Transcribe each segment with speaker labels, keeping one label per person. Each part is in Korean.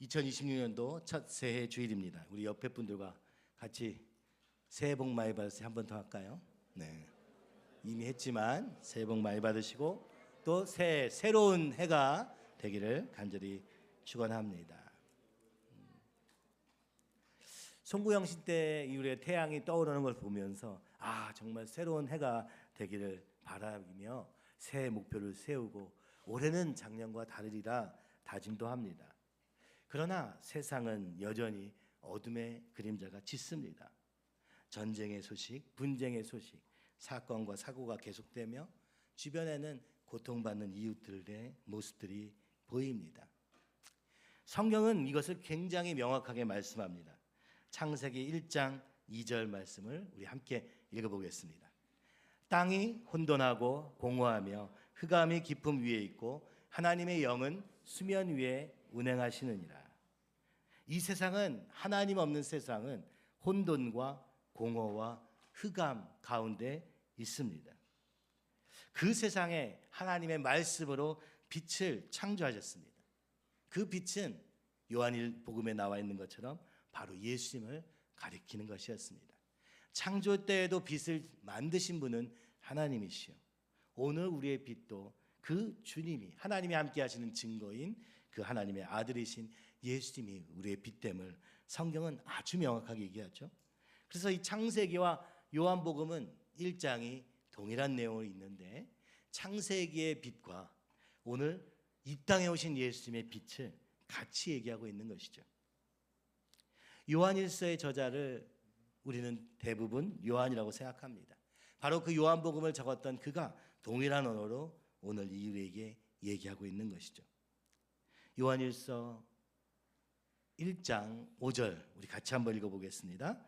Speaker 1: 2026년도 첫 새해 주일입니다. 우리 옆에 분들과 같이 새해 복 많이 받으세요. 한 번 더 할까요? 네. 이미 했지만 새해 복 많이 받으시고 또 새로운 해가 되기를 간절히 축원합니다. 송구영신 때 이후에 태양이 떠오르는 걸 보면서 정말 새로운 해가 되기를 바라며 새해 목표를 세우고 올해는 작년과 다르리라 다짐도 합니다. 그러나 세상은 여전히 어둠의 그림자가 짙습니다. 전쟁의 소식, 분쟁의 소식, 사건과 사고가 계속되며 주변에는 고통받는 이웃들의 모습들이 보입니다. 성경은 이것을 굉장히 명확하게 말씀합니다. 창세기 1장 2절 말씀을 우리 함께 읽어보겠습니다. 땅이 혼돈하고 공허하며 흑암이 깊음 위에 있고 하나님의 영은 수면 위에 운행하시느니라. 이 세상은, 하나님 없는 세상은 혼돈과 공허와 흑암 가운데 있습니다. 그 세상에 하나님의 말씀으로 빛을 창조하셨습니다. 그 빛은 요한복음에 나와 있는 것처럼 바로 예수님을 가리키는 것이었습니다. 창조 때에도 빛을 만드신 분은 하나님이시요, 오늘 우리의 빛도 그 주님이, 하나님이 함께 하시는 증거인 그 하나님의 아들이신 예수님이 우리의 빛됨을 성경은 아주 명확하게 얘기하죠. 그래서 이 창세기와 요한복음은 1장이 동일한 내용을 있는데 창세기의 빛과 오늘 이 땅에 오신 예수님의 빛을 같이 얘기하고 있는 것이죠. 요한일서의 저자를 우리는 대부분 요한이라고 생각합니다. 바로 그 요한복음을 적었던 그가 동일한 언어로 오늘 우리에게 얘기하고 있는 것이죠. 요한일서 1장 5절 우리 같이 한번 읽어보겠습니다.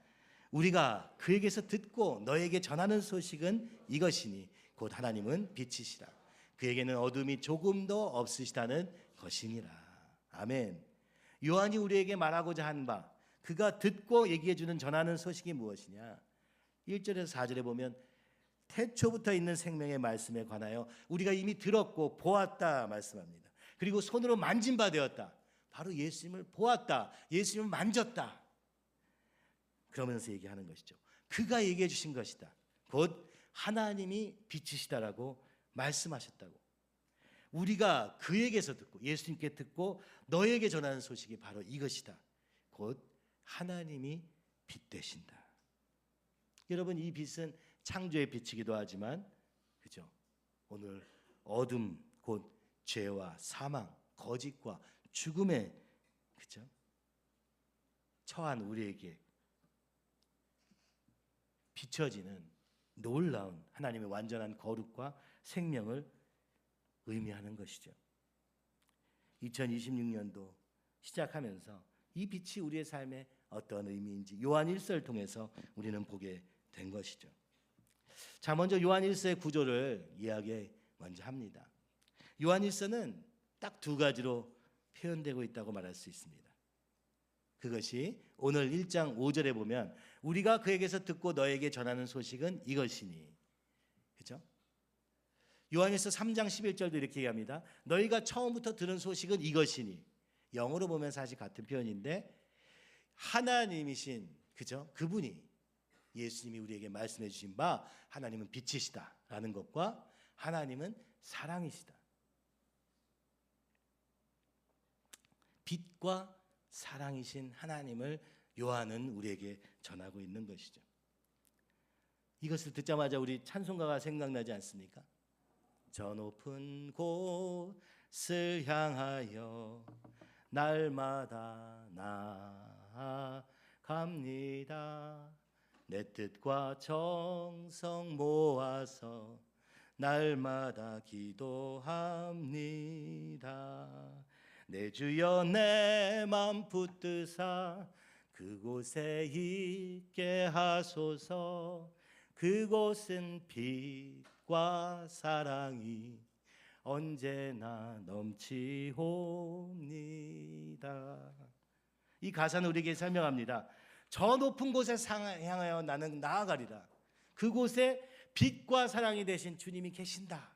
Speaker 1: 우리가 그에게서 듣고 너에게 전하는 소식은 이것이니 곧 하나님은 빛이시라. 그에게는 어둠이 조금도 없으시다는 것이니라. 아멘. 요한이 우리에게 말하고자 한 바, 그가 듣고 얘기해주는 전하는 소식이 무엇이냐? 1절에서 4절에 보면 태초부터 있는 생명의 말씀에 관하여 우리가 이미 들었고 보았다 말씀합니다. 그리고 손으로 만진 바 되었다. 바로 예수님을 보았다, 예수님을 만졌다, 그러면서 얘기하는 것이죠. 그가 얘기해 주신 것이다. 곧 하나님이 빛이시다라고 말씀하셨다고. 우리가 그에게서 듣고, 예수님께 듣고 너에게 전하는 소식이 바로 이것이다. 곧 하나님이 빛 되신다. 여러분, 이 빛은 창조의 빛이기도 하지만, 그죠? 오늘 어둠, 곧 죄와 사망, 거짓과 죽음에, 그죠? 처한 우리에게 비춰지는 놀라운 하나님의 완전한 거룩과 생명을 의미하는 것이죠. 2026년도 시작하면서 이 빛이 우리의 삶에 어떤 의미인지 요한 1서를 통해서 우리는 보게 된 것이죠. 자, 먼저 요한 1서의 구조를 이야기 먼저 합니다. 요한 1서는 딱 두 가지로 표현되고 있다고 말할 수 있습니다. 그것이 오늘 1장 5절에 보면 우리가 그에게서 듣고 너에게 전하는 소식은 이것이니, 그렇죠? 요한일서 3장 11절도 이렇게 얘기합니다. 너희가 처음부터 들은 소식은 이것이니. 영어로 보면 사실 같은 표현인데 하나님이신, 그죠? 그분이, 예수님이 우리에게 말씀해 주신 바 하나님은 빛이시다라는 것과 하나님은 사랑이시다, 빛과 사랑이신 하나님을 요한은 우리에게 전하고 있는 것이죠. 이것을 듣자마자 우리 찬송가가 생각나지 않습니까? 저 높은 곳을 향하여 날마다 나아갑니다. 내 뜻과 정성 모아서 날마다 기도합니다. 내 주여 내 맘 붙드사 그곳에 있게 하소서. 그곳은 빛과 사랑이 언제나 넘치옵니다. 이 가사는 우리에게 설명합니다. 저 높은 곳에 향하여 나는 나아가리라. 그곳에 빛과 사랑이 되신 주님이 계신다.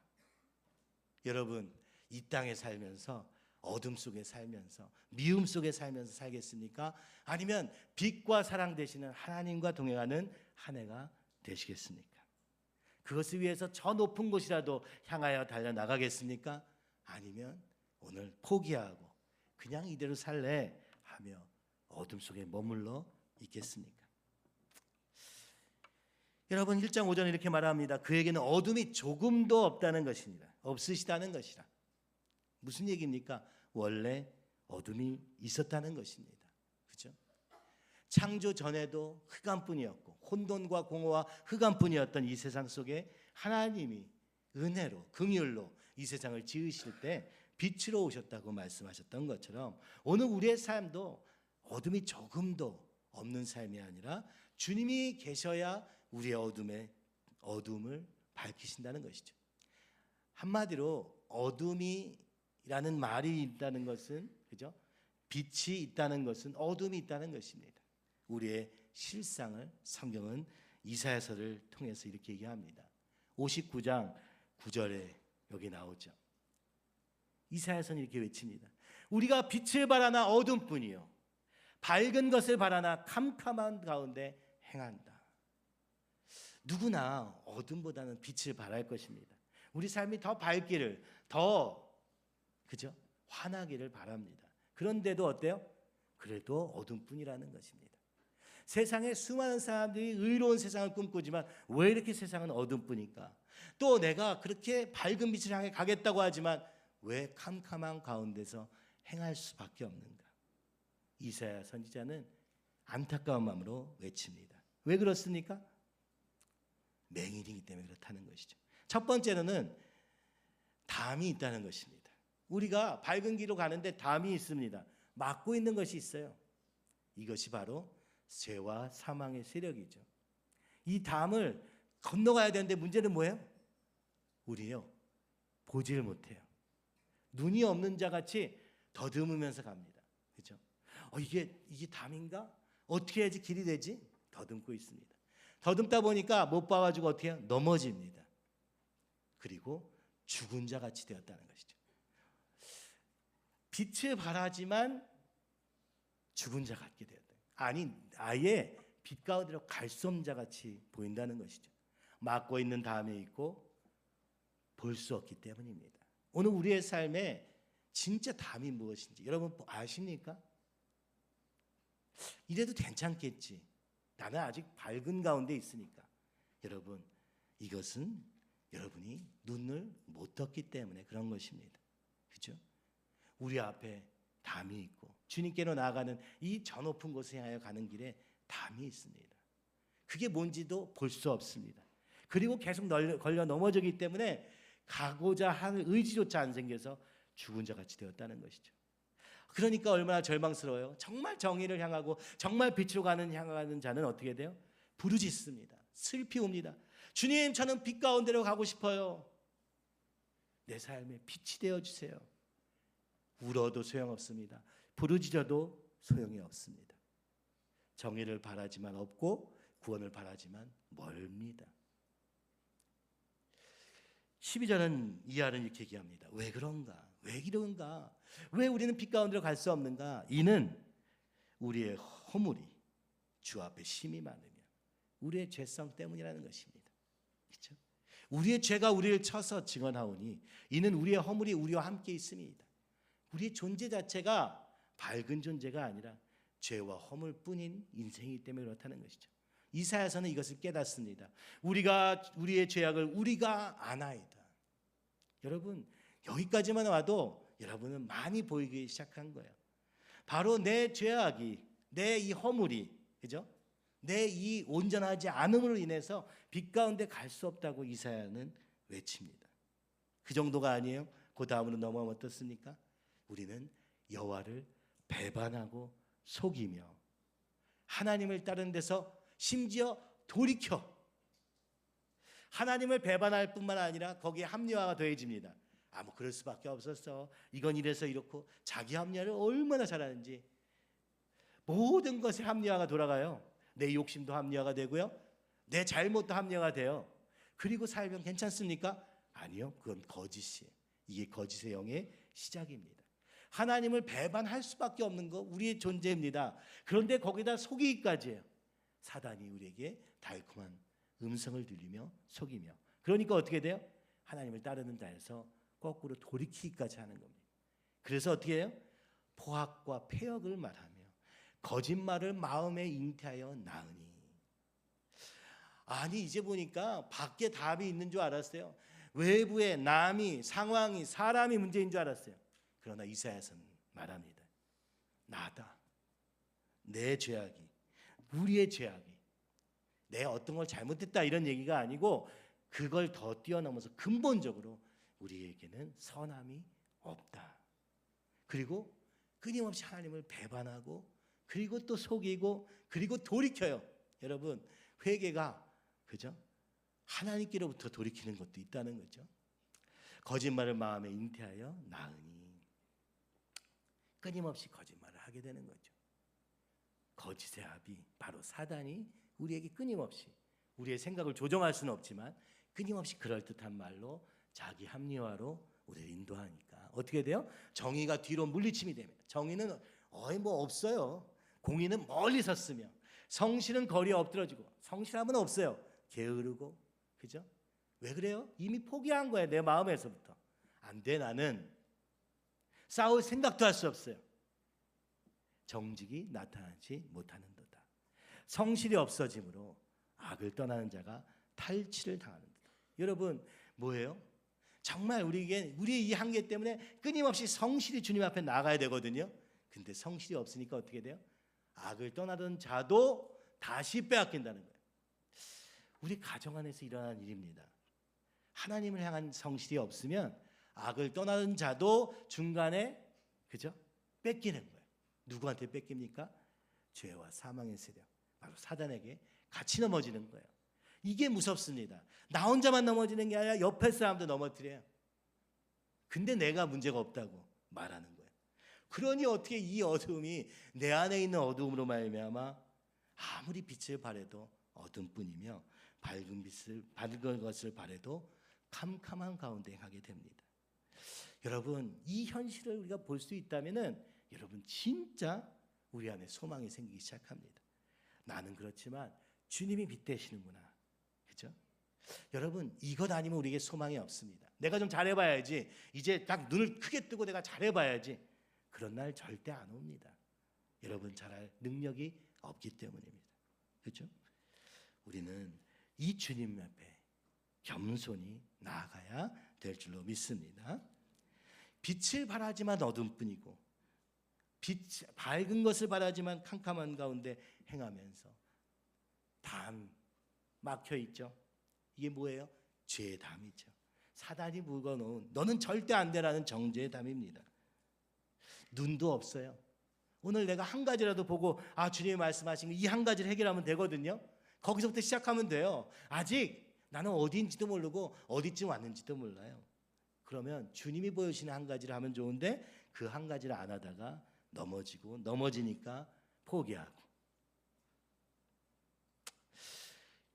Speaker 1: 여러분, 이 땅에 살면서 어둠 속에 살면서 미움 속에 살면서 살겠습니까? 아니면 빛과 사랑 되시는 하나님과 동행하는 한 해가 되시겠습니까? 그것을 위해서 저 높은 곳이라도 향하여 달려나가겠습니까? 아니면 오늘 포기하고 그냥 이대로 살래 하며 어둠 속에 머물러 있겠습니까? 여러분 1장 5절에 이렇게 말합니다. 그에게는 어둠이 조금도 없다는 것이니라. 없으시다는 것이라. 무슨 얘기입니까? 원래 어둠이 있었다는 것입니다. 그렇죠? 창조 전에도 흑암뿐이었고 혼돈과 공허와 흑암뿐이었던 이 세상 속에 하나님이 은혜로 긍휼로 이 세상을 지으실 때 빛으로 오셨다고 말씀하셨던 것처럼 오늘 우리의 삶도 어둠이 조금도 없는 삶이 아니라 주님이 계셔야 우리의 어둠을 밝히신다는 것이죠. 한마디로 어둠이라는 말이 있다는 것은 그죠? 빛이 있다는 것은 어둠이 있다는 것입니다. 우리의 실상을 성경은 이사야서를 통해서 이렇게 얘기합니다. 59장 9절에 여기 나오죠. 이사야서는 이렇게 외칩니다. 우리가 빛을 바라나 어둠뿐이요 밝은 것을 바라나 캄캄한 가운데 행한다. 누구나 어둠보다는 빛을 바랄 것입니다. 우리 삶이 더 밝기를 더 그죠? 환하기를 바랍니다. 그런데도 어때요? 그래도 어둠뿐이라는 것입니다. 세상에 수많은 사람들이 의로운 세상을 꿈꾸지만 왜 이렇게 세상은 어둠뿐일까? 또 내가 그렇게 밝은 빛을 향해 가겠다고 하지만 왜 캄캄한 가운데서 행할 수밖에 없는가? 이사야 선지자는 안타까운 마음으로 외칩니다. 왜 그렇습니까? 맹인이기 때문에 그렇다는 것이죠. 첫 번째로는 담이 있다는 것입니다. 우리가 밝은 길로 가는데 담이 있습니다. 막고 있는 것이 있어요. 이것이 바로 죄와 사망의 세력이죠. 이 담을 건너가야 되는데 문제는 뭐예요? 우리요 보지를 못해요. 눈이 없는 자 같이 더듬으면서 갑니다. 그렇죠? 이게 담인가? 어떻게 해야지 길이 되지? 더듬고 있습니다. 더듬다 보니까 못 봐가지고 어떻게 해요? 넘어집니다. 그리고 죽은 자 같이 되었다는 것이죠. 빛을 발하지만 죽은 자 같게 되었다. 아니 아예 빛 가운데로 갈 수 없는 자 같이 보인다는 것이죠. 막고 있는 담에 있고 볼 수 없기 때문입니다. 오늘 우리의 삶에 진짜 담이 무엇인지 여러분 아십니까? 이래도 괜찮겠지. 나는 아직 밝은 가운데 있으니까. 여러분 이것은 여러분이 눈을 못 떴기 때문에 그런 것입니다. 그렇죠? 우리 앞에 담이 있고 주님께로 나아가는 이 저 높은 곳에 향하여 가는 길에 담이 있습니다. 그게 뭔지도 볼 수 없습니다. 그리고 계속 걸려 넘어지기 때문에 가고자 하는 의지조차 안 생겨서 죽은 자 같이 되었다는 것이죠. 그러니까 얼마나 절망스러워요. 정말 정의를 향하고 정말 빛으로 향하는 자는 어떻게 돼요? 부르짖습니다. 슬피 옵니다. 주님, 저는 빛 가운데로 가고 싶어요. 내 삶에 빛이 되어주세요. 울어도 소용없습니다. 부르짖어도 소용이 없습니다. 정의를 바라지만 없고 구원을 바라지만 멀습니다. 12절은 이하는 이렇게 얘기합니다. 왜 그런가? 왜 이런가? 왜 우리는 빛 가운데로 갈 수 없는가? 이는 우리의 허물이 주 앞에 심히 많으며 우리의 죄성 때문이라는 것입니다. 그렇죠? 우리의 죄가 우리를 쳐서 증언하오니 이는 우리의 허물이 우리와 함께 있습니다. 우리의 존재 자체가 밝은 존재가 아니라 죄와 허물뿐인 인생이기 때문에 그렇다는 것이죠. 이사야서는 이것을 깨닫습니다. 우리의 죄악을 우리가 아나이다. 여러분 여기까지만 와도 여러분은 많이 보이기 시작한 거예요. 바로 내 죄악이, 내 이 허물이, 그죠? 내 이 온전하지 않음으로 인해서 빛 가운데 갈 수 없다고 이사야는 외칩니다. 그 정도가 아니에요. 그 다음으로 넘어가면 어떻습니까? 우리는 여호와를 배반하고 속이며 하나님을 따르는 데서 심지어 돌이켜 하나님을 배반할 뿐만 아니라 거기에 합리화가 더해집니다. 뭐 그럴 수밖에 없었어. 이건 이래서 이렇고 자기 합리화를 얼마나 잘하는지 모든 것에 합리화가 돌아가요. 내 욕심도 합리화가 되고요. 내 잘못도 합리화가 돼요. 그리고 살면 괜찮습니까? 아니요. 그건 거짓이에요. 이게 거짓의 영의 시작입니다. 하나님을 배반할 수밖에 없는 거 우리의 존재입니다. 그런데 거기다 속이기까지 해요. 사단이 우리에게 달콤한 음성을 들리며 속이며, 그러니까 어떻게 돼요? 하나님을 따르는 자에서 거꾸로 돌이키기까지 하는 겁니다. 그래서 어떻게 해요? 포악과 폐역을 말하며 거짓말을 마음에 잉태하여 낳으니. 아니, 이제 보니까 밖에 답이 있는 줄 알았어요. 외부에 남이, 상황이, 사람이 문제인 줄 알았어요. 그러나 이사야서는 말합니다. 나다. 내 죄악이, 우리의 죄악이, 내 어떤 걸 잘못했다 이런 얘기가 아니고 그걸 더 뛰어넘어서 근본적으로 우리에게는 선함이 없다. 그리고 끊임없이 하나님을 배반하고, 그리고 또 속이고, 그리고 돌이켜요. 여러분, 회개가 그죠? 하나님께로부터 돌이키는 것도 있다는 거죠. 거짓말을 마음에 잉태하여 낳으니, 끊임없이 거짓말을 하게 되는 거죠. 거짓의 아비, 바로 사단이 우리에게 끊임없이, 우리의 생각을 조정할 수는 없지만 끊임없이 그럴듯한 말로 자기 합리화로 우리를 인도하니까 어떻게 돼요? 정의가 뒤로 물리침이 되면, 정의는 뭐 없어요. 공의는 멀리 섰으며, 성실은 거리에 엎드러지고, 성실함은 없어요. 게으르고, 그죠? 왜 그래요? 이미 포기한 거예요. 내 마음에서부터. 안 돼, 나는 싸울 생각도 할 수 없어요. 정직이 나타나지 못하는도다. 성실이 없어짐으로 악을 떠나는 자가 탈취를 당하는도다. 여러분, 뭐예요? 정말 우리의 이 한계 때문에 끊임없이 성실히 주님 앞에 나가야 되거든요. 근데 성실이 없으니까 어떻게 돼요? 악을 떠나던 자도 다시 빼앗긴다는 거예요. 우리 가정 안에서 일어나는 일입니다. 하나님을 향한 성실이 없으면 악을 떠나던 자도 중간에, 그죠? 뺏기는 거예요. 누구한테 뺏깁니까? 죄와 사망의 세력, 바로 사단에게 같이 넘어지는 거예요. 이게 무섭습니다. 나 혼자만 넘어지는 게 아니라 옆에 사람도 넘어뜨려요. 근데 내가 문제가 없다고 말하는 거예요. 그러니 어떻게 이 어두움이 내 안에 있는 어두움으로 말미암아 아무리 빛을 발해도 어둠뿐이며 밝은 것을 발해도 캄캄한 가운데 행하게 됩니다. 여러분, 이 현실을 우리가 볼 수 있다면은 여러분 진짜 우리 안에 소망이 생기기 시작합니다. 나는 그렇지만 주님이 빛 되시는구나. 그렇죠? 여러분, 이것 아니면 우리에게 소망이 없습니다. 내가 좀 잘해봐야지, 이제 딱 눈을 크게 뜨고 내가 잘해봐야지, 그런 날 절대 안 옵니다. 여러분 잘할 능력이 없기 때문입니다. 그렇죠? 우리는 이 주님 앞에 겸손히 나아가야 될 줄로 믿습니다. 빛을 발하지만 어둠뿐이고, 밝은 것을 바라지만 캄캄한 가운데 행하면서 담 막혀 있죠. 이게 뭐예요? 죄의 담이죠. 사단이 묵어놓은 너는 절대 안 되라는 정죄의 담입니다. 눈도 없어요. 오늘 내가 한 가지라도 보고 주님이 말씀하신 이 한 가지를 해결하면 되거든요. 거기서부터 시작하면 돼요. 아직 나는 어디인지도 모르고 어디쯤 왔는지도 몰라요. 그러면 주님이 보여주시는 한 가지를 하면 좋은데 그 한 가지를 안 하다가 넘어지고, 넘어지니까 포기하고.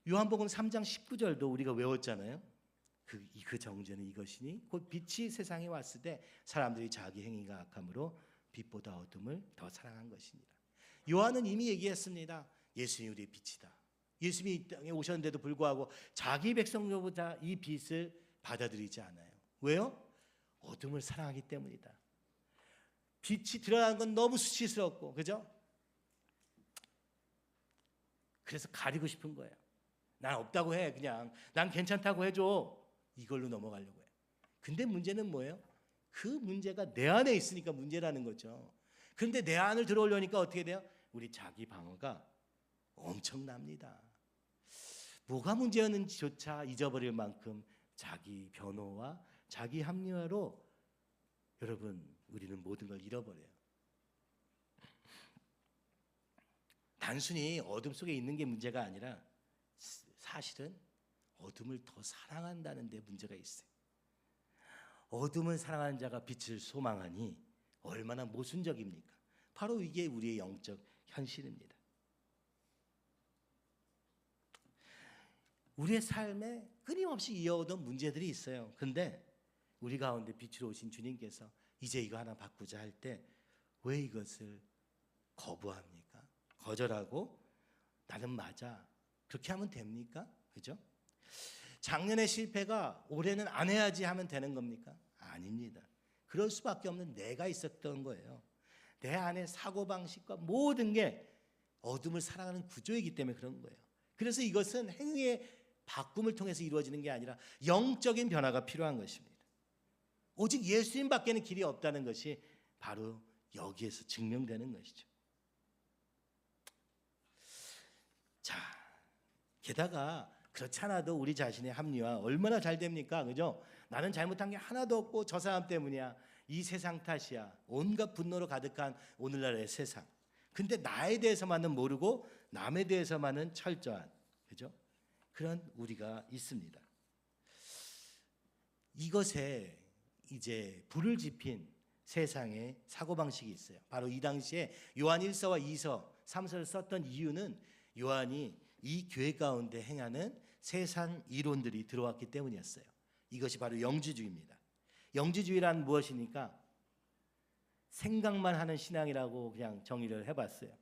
Speaker 1: 요한복음 3장 19절도 우리가 외웠잖아요. 그 정죄는 이것이니 곧 빛이 세상에 왔을 때 사람들이 자기 행위가 악함으로 빛보다 어둠을 더 사랑한 것이니라. 요한은 이미 얘기했습니다. 예수님이 우리의 빛이다. 예수님이 이 땅에 오셨는데도 불구하고 자기 백성들보다 이 빛을 받아들이지 않아요. 왜요? 어둠을 사랑하기 때문이다. 빛이 드러나는 건 너무 수치스럽고, 그죠? 그래서 가리고 싶은 거예요. 난 없다고 해, 그냥. 난 괜찮다고 해줘. 이걸로 넘어가려고 해요. 근데 문제는 뭐예요? 그 문제가 내 안에 있으니까 문제라는 거죠. 그런데 내 안을 들어오려니까 어떻게 돼요? 우리 자기 방어가 엄청납니다. 뭐가 문제였는지조차 잊어버릴 만큼 자기 변호와 자기 합리화로 여러분, 우리는 모든 걸 잃어버려요. 단순히 어둠 속에 있는 게 문제가 아니라 사실은 어둠을 더 사랑한다는 데 문제가 있어요. 어둠을 사랑하는 자가 빛을 소망하니 얼마나 모순적입니까? 바로 이게 우리의 영적 현실입니다. 우리의 삶에 끊임없이 이어오던 문제들이 있어요. 근데 우리 가운데 빛으로 오신 주님께서 이제 이거 하나 바꾸자 할 때 왜 이것을 거부합니까? 거절하고 나는 맞아. 그렇게 하면 됩니까? 그죠? 작년의 실패가 올해는 안 해야지 하면 되는 겁니까? 아닙니다. 그럴 수밖에 없는 내가 있었던 거예요. 내 안에 사고방식과 모든 게 어둠을 살아가는 구조이기 때문에 그런 거예요. 그래서 이것은 행위의 바꿈을 통해서 이루어지는 게 아니라 영적인 변화가 필요한 것입니다. 오직 예수님밖에는 길이 없다는 것이 바로 여기에서 증명되는 것이죠. 자, 게다가 그렇지 않아도 우리 자신의 합리화 얼마나 잘 됩니까? 그죠? 나는 잘못한 게 하나도 없고 저 사람 때문이야. 이 세상 탓이야. 온갖 분노로 가득한 오늘날의 세상. 근데 나에 대해서만은 모르고 남에 대해서만은 철저한, 그죠? 그런 우리가 있습니다. 이것에 이제 불을 지핀 세상의 사고방식이 있어요. 바로 이 당시에 요한 1서와 2서, 3서를 썼던 이유는 요한이 이 교회 가운데 행하는 세상 이론들이 들어왔기 때문이었어요. 이것이 바로 영지주의입니다. 영지주의란 무엇입니까? 생각만 하는 신앙이라고 그냥 정의를 해봤어요.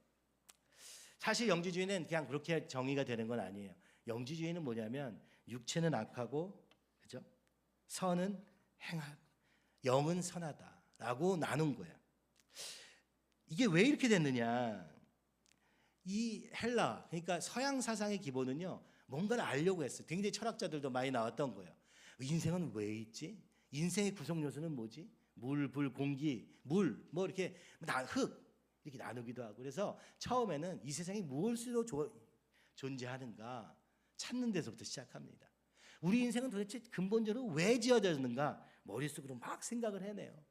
Speaker 1: 사실 영지주의는 그냥 그렇게 정의가 되는 건 아니에요. 영지주의는 뭐냐면 육체는 악하고, 그죠? 선은 행하고, 영은 선하다라고 나눈 거예요. 이게 왜 이렇게 됐느냐? 이 헬라, 그러니까 서양 사상의 기본은요, 뭔가를 알려고 했어요. 굉장히 철학자들도 많이 나왔던 거예요. 인생은 왜 있지? 인생의 구성 요소는 뭐지? 물, 불, 공기, 물, 뭐 이렇게 흙 이렇게 나누기도 하고. 그래서 처음에는 이 세상이 무엇으로 존재하는가 찾는 데서부터 시작합니다. 우리 인생은 도대체 근본적으로 왜 지어졌는가 머릿속으로 막 생각을 해내요.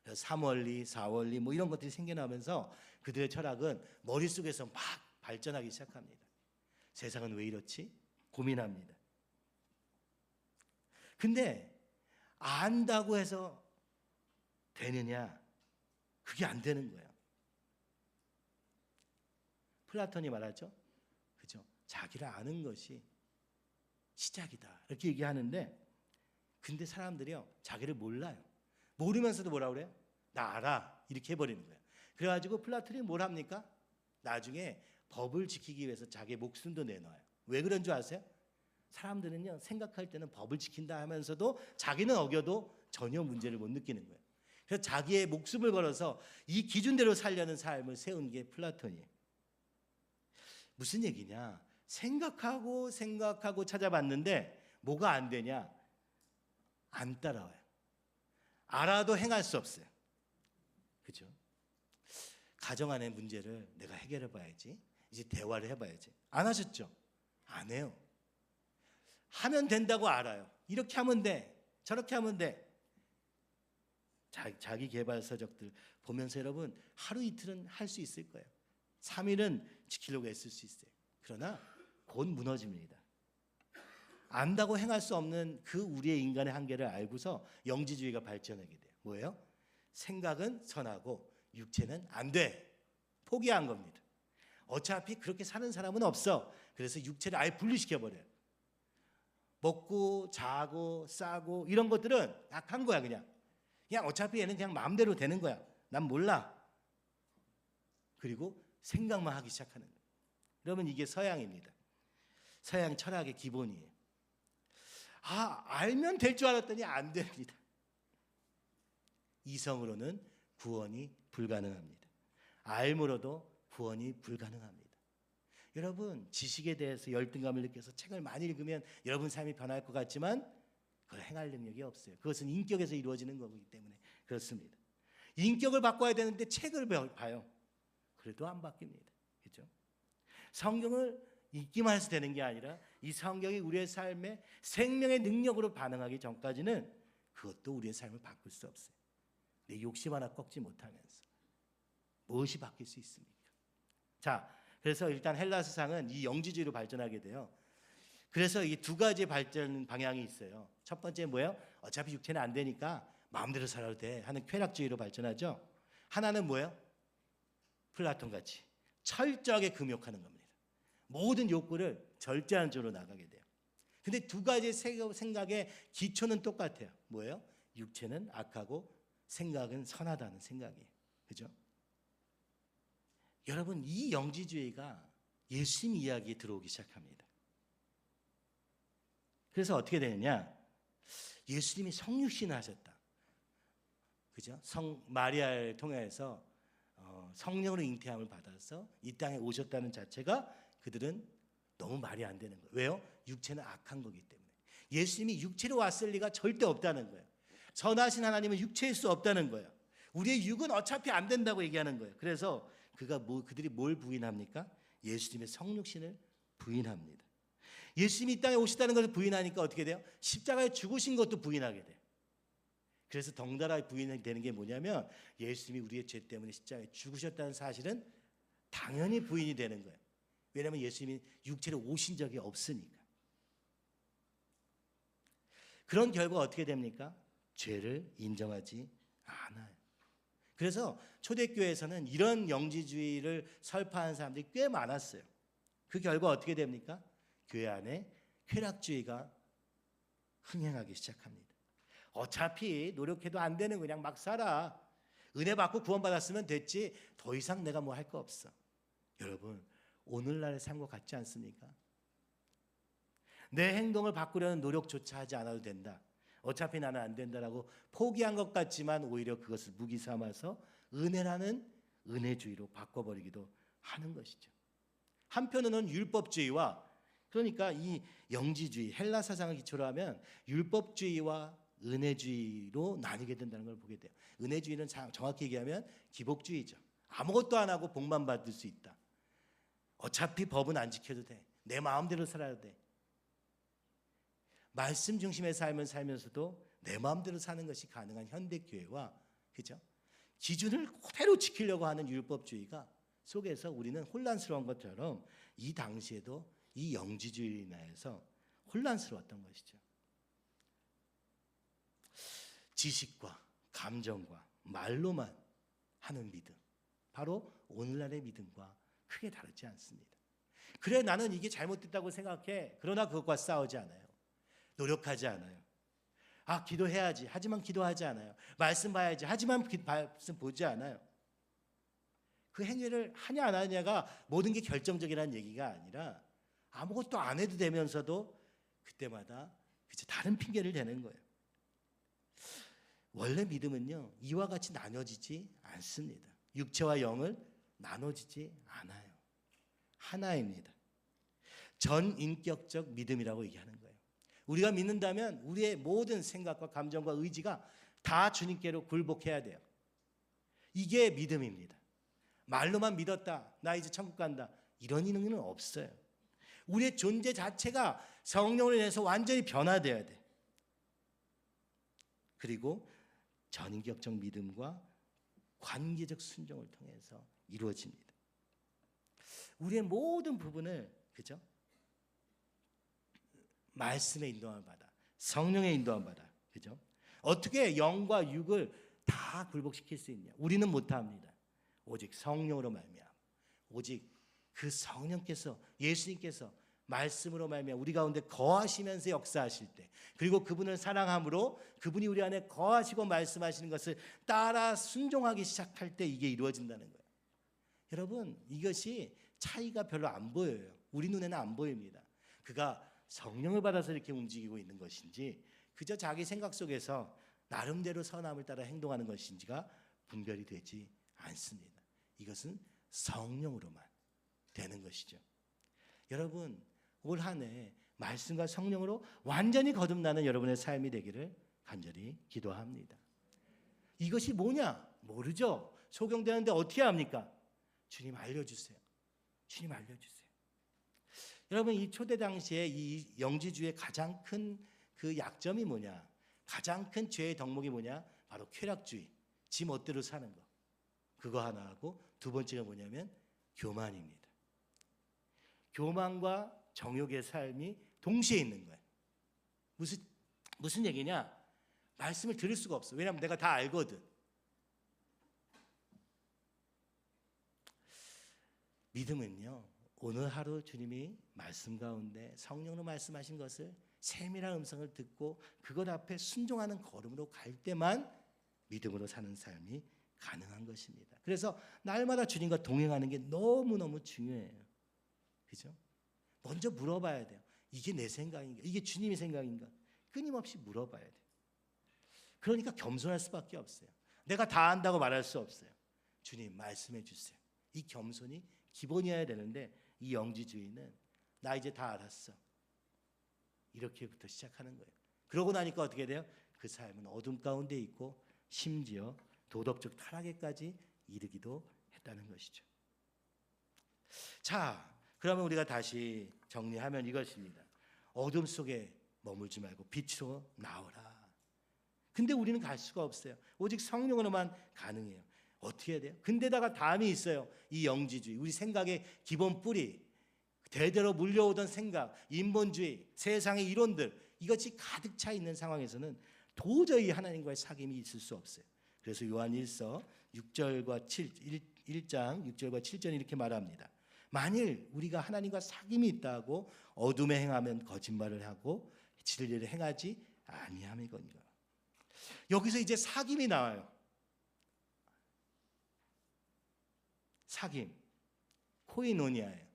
Speaker 1: 그래서 3원리, 4원리 뭐 이런 것들이 생겨나면서 그들의 철학은 머릿속에서 막 발전하기 시작합니다. 세상은 왜 이렇지? 고민합니다. 근데 안다고 해서 되느냐? 그게 안 되는 거예요. 플라톤이 말하죠. 그죠? 자기를 아는 것이 시작이다. 이렇게 얘기하는데, 근데 사람들이요, 자기를 몰라요. 모르면서도 뭐라 그래요? 나 알아. 이렇게 해버리는 거예요. 그래가지고 플라톤이 뭘 합니까? 나중에 법을 지키기 위해서 자기의 목숨도 내놔요. 왜 그런 줄 아세요? 사람들은요, 생각할 때는 법을 지킨다 하면서도 자기는 어겨도 전혀 문제를 못 느끼는 거예요. 그래서 자기의 목숨을 걸어서 이 기준대로 살려는 삶을 세운 게 플라톤이에요. 무슨 얘기냐? 생각하고 찾아봤는데 뭐가 안 되냐? 안 따라와요. 알아도 행할 수 없어요. 그죠? 가정 안의 문제를 내가 해결해 봐야지. 이제 대화를 해봐야지. 안 하셨죠? 안 해요. 하면 된다고 알아요. 이렇게 하면 돼. 저렇게 하면 돼. 자기 개발 서적들 보면서 여러분 하루 이틀은 할 수 있을 거예요. 3일은 지키려고 애쓸 수 있어요. 그러나 곧 무너집니다. 안다고 행할 수 없는 그 우리의 인간의 한계를 알고서 영지주의가 발전하게 돼요. 뭐예요? 생각은 선하고 육체는 안 돼. 포기한 겁니다. 어차피 그렇게 사는 사람은 없어. 그래서 육체를 아예 분리시켜버려요. 먹고 자고 싸고 이런 것들은 약한 거야. 그냥 어차피 얘는 그냥 마음대로 되는 거야. 난 몰라. 그리고 생각만 하기 시작하는 거예요. 그러면 이게 서양입니다. 서양 철학의 기본이에요. 알면 될 줄 알았더니 안 됩니다. 이성으로는 구원이 불가능합니다. 알므로도 구원이 불가능합니다. 여러분, 지식에 대해서 열등감을 느껴서 책을 많이 읽으면 여러분 삶이 변할 것 같지만 그걸 행할 능력이 없어요. 그것은 인격에서 이루어지는 거기 때문에 그렇습니다. 인격을 바꿔야 되는데 책을 봐요. 그래도 안 바뀝니다. 그렇죠? 성경을 읽기만 해서 되는 게 아니라 이 성경이 우리의 삶에 생명의 능력으로 반응하기 전까지는 그것도 우리의 삶을 바꿀 수 없어요. 내 욕심 하나 꺾지 못하면서 무엇이 바뀔 수 있습니까? 자, 그래서 일단 헬라 세상은 이 영지주의로 발전하게 돼요. 그래서 이 두 가지 발전 방향이 있어요. 첫 번째 뭐예요? 어차피 육체는 안 되니까 마음대로 살아도 돼 하는 쾌락주의로 발전하죠. 하나는 뭐예요? 플라톤 같이 철저하게 금욕하는 겁니다. 모든 욕구를 절제한 쪽으로 나가게 돼요. 근데 두 가지 생각의 기초는 똑같아요. 뭐예요? 육체는 악하고 생각은 선하다는 생각이에요. 그죠? 여러분, 이 영지주의가 예수님 이야기에 들어오기 시작합니다. 그래서 어떻게 되느냐? 예수님이 성육신을 하셨다. 그죠? 마리아를 통해서 성령으로 잉태함을 받아서 이 땅에 오셨다는 자체가 그들은 너무 말이 안 되는 거예요. 왜요? 육체는 악한 거기 때문에. 예수님이 육체로 왔을 리가 절대 없다는 거예요. 선하신 하나님은 육체일 수 없다는 거예요. 우리의 육은 어차피 안 된다고 얘기하는 거예요. 그래서 그들이 뭘 부인합니까? 예수님의 성육신을 부인합니다. 예수님이 이 땅에 오셨다는 것을 부인하니까 어떻게 돼요? 십자가에 죽으신 것도 부인하게 돼요. 그래서 덩달아 부인이 되는 게 뭐냐면 예수님이 우리의 죄 때문에 십자가에 죽으셨다는 사실은 당연히 부인이 되는 거예요. 왜냐하면 예수님이 육체로 오신 적이 없으니까. 그런 결과 어떻게 됩니까? 죄를 인정하지 않아요. 그래서 초대교회에서는 이런 영지주의를 설파하는 사람들이 꽤 많았어요. 그 결과 어떻게 됩니까? 교회 안에 쾌락주의가 흥행하기 시작합니다. 어차피 노력해도 안 되는 그냥 막 살아. 은혜 받고 구원받았으면 됐지. 더 이상 내가 뭐 할 거 없어. 여러분, 오늘날의 삶과 같지 않습니까? 내 행동을 바꾸려는 노력조차 하지 않아도 된다. 어차피 나는 안 된다라고 포기한 것 같지만 오히려 그것을 무기 삼아서 은혜라는 은혜주의로 바꿔버리기도 하는 것이죠. 한편으로는 율법주의와, 그러니까 이 영지주의, 헬라 사상을 기초로 하면 율법주의와 은혜주의로 나뉘게 된다는 걸 보게 돼요. 은혜주의는 정확히 얘기하면 기복주의죠. 아무것도 안 하고 복만 받을 수 있다. 어차피 법은 안 지켜도 돼. 내 마음대로 살아도 돼. 말씀 중심의 삶을 살면서도 내 마음대로 사는 것이 가능한 현대교회와, 그죠? 기준을 그대로 지키려고 하는 율법주의가 속에서 우리는 혼란스러운 것처럼 이 당시에도 이 영지주의로 인해서 혼란스러웠던 것이죠. 지식과 감정과 말로만 하는 믿음, 바로 오늘날의 믿음과 크게 다르지 않습니다. 그래, 나는 이게 잘못됐다고 생각해. 그러나 그것과 싸우지 않아요. 노력하지 않아요. 아, 기도해야지. 하지만 기도하지 않아요. 말씀 봐야지. 하지만 말씀 보지 않아요. 그 행위를 하냐 안 하냐가 모든 게 결정적이라는 얘기가 아니라 아무것도 안 해도 되면서도 그때마다 다른 핑계를 대는 거예요. 원래 믿음은요, 이와 같이 나눠지지 않습니다. 육체와 영을 나눠지지 않아요. 하나입니다. 전인격적 믿음이라고 얘기하는 거예요. 우리가 믿는다면 우리의 모든 생각과 감정과 의지가 다 주님께로 굴복해야 돼요. 이게 믿음입니다. 말로만 믿었다, 나 이제 천국 간다, 이런 의미는 없어요. 우리의 존재 자체가 성령으로 인해서 완전히 변화되어야 돼. 그리고 전인격적 믿음과 관계적 순종을 통해서 이루어집니다. 우리의 모든 부분을, 그죠? 말씀의 인도함을 받아, 성령의 인도함을 받아, 그죠? 어떻게 영과 육을 다 굴복시킬 수 있냐? 우리는 못합니다. 오직 성령으로 말미암아, 오직 그 성령께서, 예수님께서 말씀으로 말미암아 우리 가운데 거하시면서 역사하실 때, 그리고 그분을 사랑함으로 그분이 우리 안에 거하시고 말씀하시는 것을 따라 순종하기 시작할 때 이게 이루어진다는 거예요. 여러분, 이것이 차이가 별로 안 보여요. 우리 눈에는 안 보입니다. 그가 성령을 받아서 이렇게 움직이고 있는 것인지, 그저 자기 생각 속에서 나름대로 선함을 따라 행동하는 것인지가 분별이 되지 않습니다. 이것은 성령으로만 되는 것이죠. 여러분, 올 한 해 말씀과 성령으로 완전히 거듭나는 여러분의 삶이 되기를 간절히 기도합니다. 이것이 뭐냐? 모르죠. 소경되는데 어떻게 합니까? 주님 알려주세요. 주님 알려주세요. 여러분, 이 초대 당시에 이 영지주의 가장 큰 그 약점이 뭐냐? 가장 큰 죄의 덕목이 뭐냐? 바로 쾌락주의, 지 멋대로 사는 거. 그거 하나 하고, 두 번째가 뭐냐면 교만입니다. 교만과 정욕의 삶이 동시에 있는 거예요. 무슨 얘기냐? 말씀을 들을 수가 없어. 왜냐하면 내가 다 알거든. 믿음은요, 오늘 하루 주님이 말씀 가운데 성령으로 말씀하신 것을 세밀한 음성을 듣고 그것 앞에 순종하는 걸음으로 갈 때만 믿음으로 사는 삶이 가능한 것입니다. 그래서 날마다 주님과 동행하는 게 너무너무 중요해요. 그죠? 먼저 물어봐야 돼요. 이게 내 생각인가? 이게 주님의 생각인가? 끊임없이 물어봐야 돼요. 그러니까 겸손할 수밖에 없어요. 내가 다 안다고 말할 수 없어요. 주님 말씀해 주세요. 이 겸손이 기본이어야 되는데 이 영지주의는 나 이제 다 알았어. 이렇게부터 시작하는 거예요. 그러고 나니까 어떻게 돼요? 그 삶은 어둠 가운데 있고 심지어 도덕적 타락에까지 이르기도 했다는 것이죠. 자, 그러면 우리가 다시 정리하면 이것입니다. 어둠 속에 머물지 말고 빛으로 나오라. 근데 우리는 갈 수가 없어요. 오직 성령으로만 가능해요. 어떻게 해야 돼요? 근데다가 담이 있어요. 이 영지주의, 우리 생각의 기본 뿌리, 대대로 물려오던 생각, 인본주의, 세상의 이론들, 이것이 가득 차 있는 상황에서는 도저히 하나님과의 사귐이 있을 수 없어요. 그래서 요한 1서 6절과 1장 6절과 7절이 이렇게 말합니다. 만일 우리가 하나님과 사귐이 있다고 어둠에 행하면 거짓말을 하고 진리를 행하지 아니함이거니와. 여기서 이제 사귐이 나와요. 사귐, 코이노니아예요.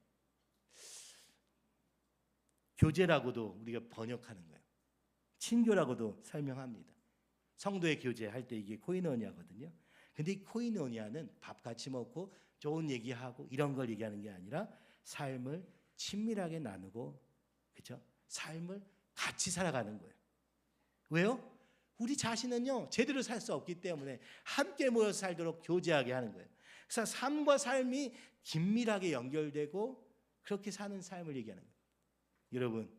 Speaker 1: 교제라고도 우리가 번역하는 거예요. 친교라고도 설명합니다. 성도의 교제할 때 이게 코이노니아거든요. 근데 이 코이노니아는 밥 같이 먹고 좋은 얘기하고 이런 걸 얘기하는 게 아니라 삶을 친밀하게 나누고, 그렇죠? 삶을 같이 살아가는 거예요. 왜요? 우리 자신은요 제대로 살 수 없기 때문에 함께 모여서 살도록 교제하게 하는 거예요. 그래서 삶과 삶이 긴밀하게 연결되고 그렇게 사는 삶을 얘기하는 거예요. 여러분